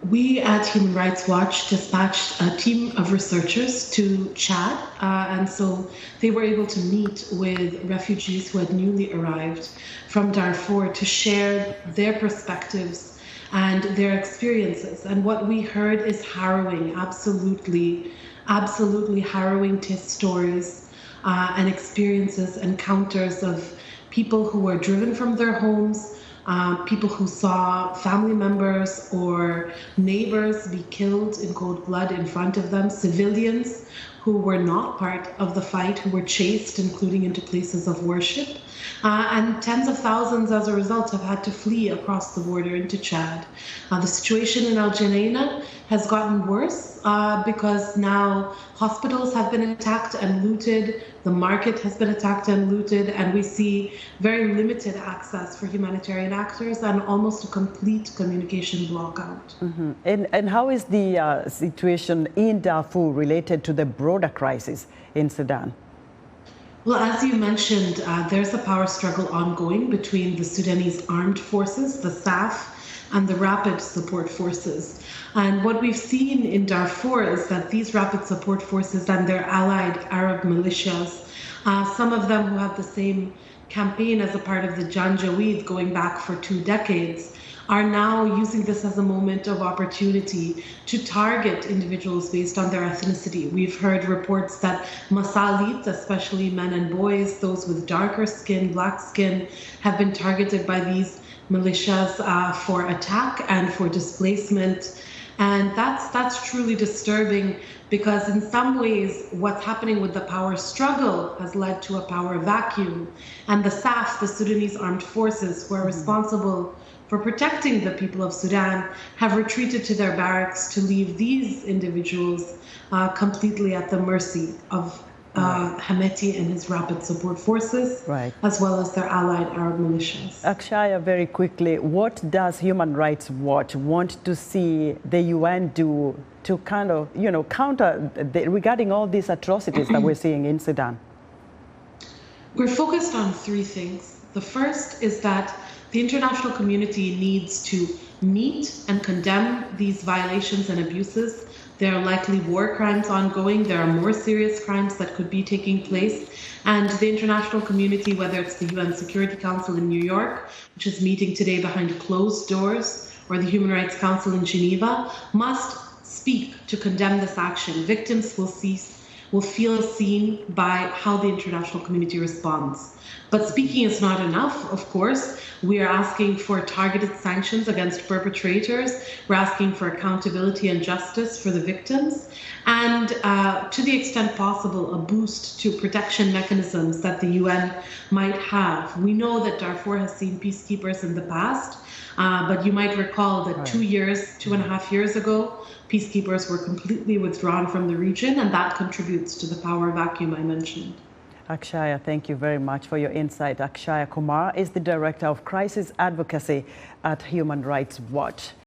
We at Human Rights Watch dispatched a team of researchers to Chad, and so they were able to meet with refugees who had newly arrived from Darfur to share their perspectives and their experiences. And what we heard is harrowing, absolutely harrowing stories and experiences, encounters of people who were driven from their homes, people who saw family members or neighbors be killed in cold blood in front of them, civilians who were not part of the fight, who were chased, including into places of worship. And tens of thousands, as a result, have had to flee across the border into Chad. The situation in El-Geneina has gotten worse because now hospitals have been attacked and looted, the market has been attacked and looted, and we see very limited access for humanitarian actors and almost a complete communication blockout. Mm-hmm. And how is the situation in Darfur related to the broader crisis in Sudan? Well, as you mentioned, there's a power struggle ongoing between the Sudanese armed forces, the SAF, and the rapid support forces. And what we've seen in Darfur is that these rapid support forces and their allied Arab militias, some of them who have the same campaign as a part of the Janjaweed going back for 2 decades, are now using this as a moment of opportunity to target individuals based on their ethnicity. We've heard reports that Masalit, especially men and boys, those with darker skin, black skin, have been targeted by these militias for attack and for displacement. And that's truly disturbing, because in some ways what's happening with the power struggle has led to a power vacuum. And the SAF, the Sudanese armed forces, who are responsible for protecting the people of Sudan, have retreated to their barracks to leave these individuals completely at the mercy of Hameti and his rapid support forces, as well as their allied Arab militias. Akshaya, very quickly, what does Human Rights Watch want to see the UN do to kind of, counter regarding all these atrocities that we're seeing in Sudan? We're focused on 3 things. The first is that the international community needs to meet and condemn these violations and abuses. There are likely war crimes ongoing. There are more serious crimes that could be taking place. And the international community, whether it's the UN Security Council in New York, which is meeting today behind closed doors, or the Human Rights Council in Geneva, must speak to condemn this action. Victims will feel seen by how the international community responds. But speaking is not enough, of course. We are asking for targeted sanctions against perpetrators. We're asking for accountability and justice for the victims. And to the extent possible, a boost to protection mechanisms that the UN might have. We know that Darfur has seen peacekeepers in the past, but you might recall that 2.5 years ago, peacekeepers were completely withdrawn from the region, and that contributes to the power vacuum I mentioned. Akshaya, thank you very much for your insight. Akshaya Kumar is the Director of Crisis Advocacy at Human Rights Watch.